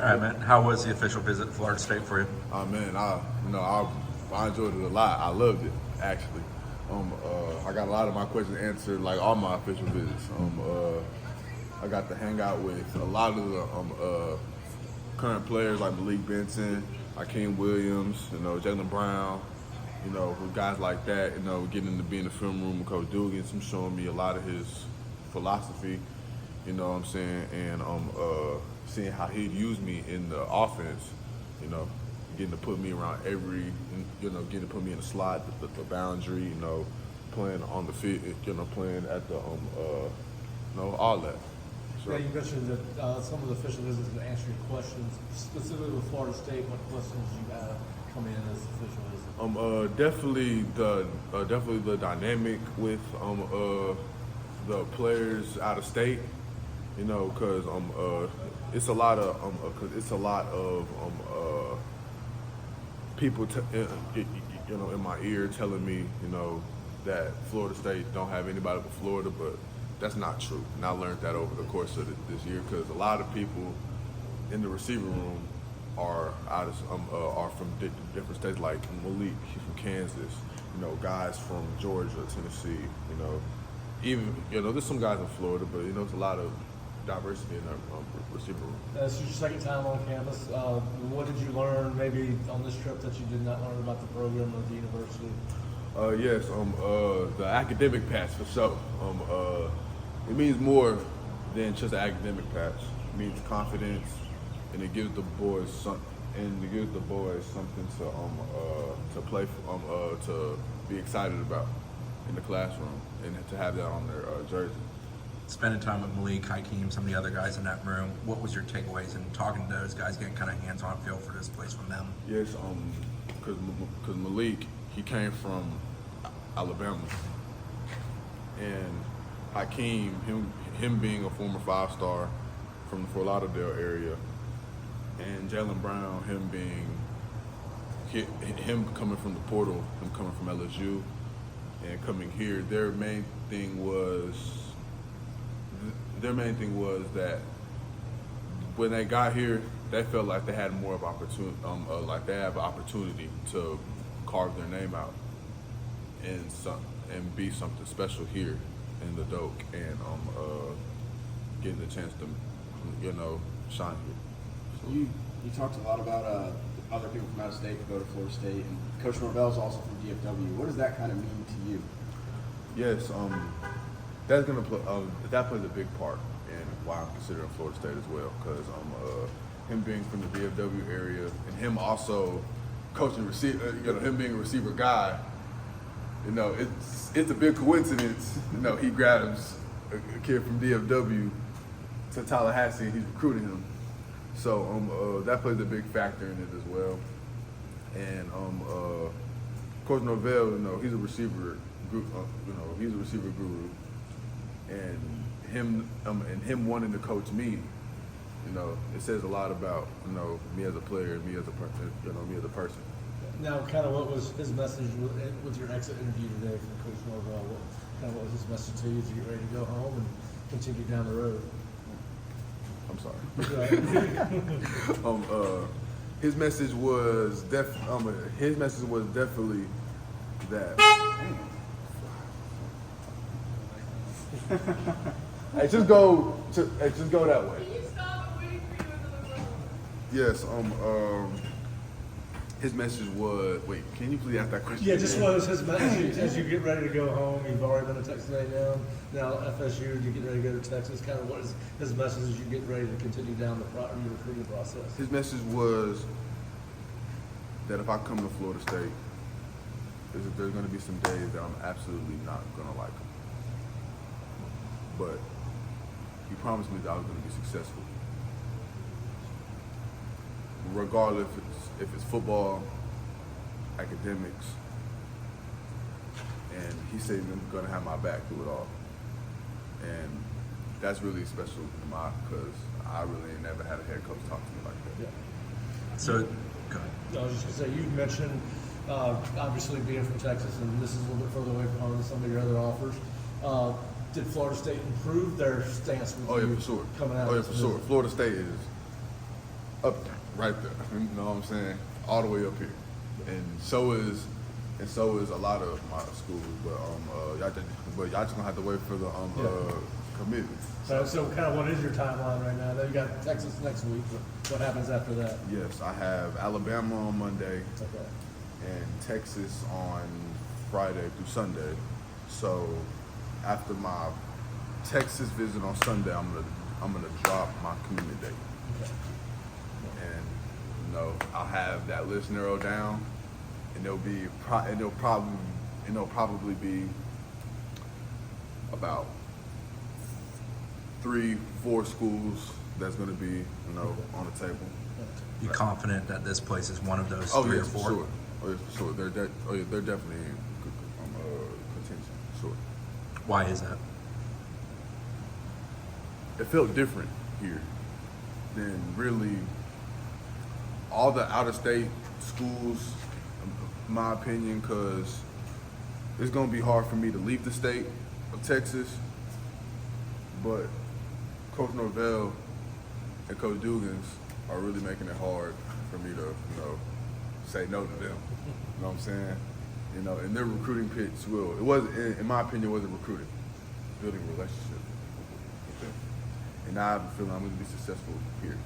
All right, man. How was the official visit to Florida State for you? Oh man, I enjoyed it a lot. I loved it actually. I got a lot of my questions answered, like all my official visits. I got to hang out with a lot of the current players like Malik Benson, Hakeem Williams, Jalen Brown, with guys like that. Getting to be in the film room with Coach Dugans, him showing me a lot of his philosophy. You know what I'm saying, and seeing how he'd use me in the offense. Getting to put me around getting to put me in the slot, the boundary. Playing on the field, playing at the all that. So. Yeah, you mentioned that some of the official visits to answer your questions, specifically with Florida State. What questions you have coming in as official visits? Definitely the dynamic with the players out of state. Because it's a lot of people in my ear telling me that Florida State don't have anybody but Florida, but that's not true. And I learned that over the course of this year, because a lot of people in the receiver room are are from different states. Like Malik, he's from Kansas. Guys from Georgia, Tennessee. Even there's some guys in Florida, but there's a lot of diversity in our receiver room. This is your second time on campus. What did you learn maybe on this trip that you did not learn about the program or the university? Yes, the academic pass for sure. It means more than just an academic pass. It means confidence, and it gives the boys something to play for, to be excited about in the classroom, and to have that on their jersey. Spending time with Malik, Hakeem, some of the other guys in that room, what was your takeaways in talking to those guys, getting kind of hands-on feel for this place from them? Yes, because Malik, he came from Alabama, and Hakeem, him being a former 5-star from the Fort Lauderdale area, and Jalen Brown, him coming from the portal, him coming from LSU, and coming here, their main thing was that when they got here, they felt like they had more of opportunity, like they have an opportunity to carve their name out and be something special here in the Doak, and getting the chance to shine here. So. You talked a lot about other people from out of state who go to Florida State, and Coach Norvell's also from DFW. What does that kind of mean to you? Yes, that's gonna play. That plays a big part in why I'm considering Florida State as well, because him being from the DFW area, and him also coaching receiver, him being a receiver guy. It's a big coincidence. He grabs a kid from DFW to Tallahassee, and he's recruiting him. So that plays a big factor in it as well. And Coach Norvell, he's a receiver guru. He's a receiver guru, and him wanting to coach me, it says a lot about me as a player, me as a person. Now, kind of what was his message with your exit interview today from Coach Norvell? What was his message to you to get ready to go home and continue down the road? I'm sorry. His message was definitely that. Hey, just go that way. Can you stop waiting for you another phone? Yes. His message was. Wait, can you please ask that question? Yeah, just what was his message as you get ready to go home? You've already been to Texas A&M, now FSU. You get ready to go to Texas. Kind of what is his message as you get ready to continue down your recruiting process? His message was that if I come to Florida State, there's going to be some days that I'm absolutely not going to like him. But he promised me that I was going to be successful, regardless if it's football, academics, and he said he's going to have my back through it all. And that's really special because I really ain't never had a head coach talk to me like that. Yeah. So, go ahead. I was just going to say, you mentioned obviously being from Texas, and this is a little bit further away from home than some of your other offers. Did Florida State improve their stance with you for sure. coming out? Oh yeah, for sure. Florida State up there, right there. You know what I'm saying? All the way up here, and so is a lot of my schools. But y'all just gonna have to wait for the commitment. So kind of what is your timeline right now? Then you got Texas next week. What happens after that? Yes, I have Alabama on Monday Okay. and Texas on Friday through Sunday. So after my Texas visit on Sunday, I'm gonna drop my commitment date. Okay. And I'll have that list narrowed down, and it'll probably be about 3-4 schools that's going to be on the table. You confident that this place is one of those Oh three yeah, or for four? sure. Oh yeah, for sure. They're definitely in contention. Sure. Why is that? It felt different here than really all the out-of-state schools, in my opinion, because it's going to be hard for me to leave the state of Texas, but Coach Norvell and Coach Dugans are really making it hard for me to, say no to them. You know what I'm saying? And their recruiting pitch it wasn't, in my opinion, it wasn't recruiting, building a relationship with them. And I have a feeling I'm going to be successful here.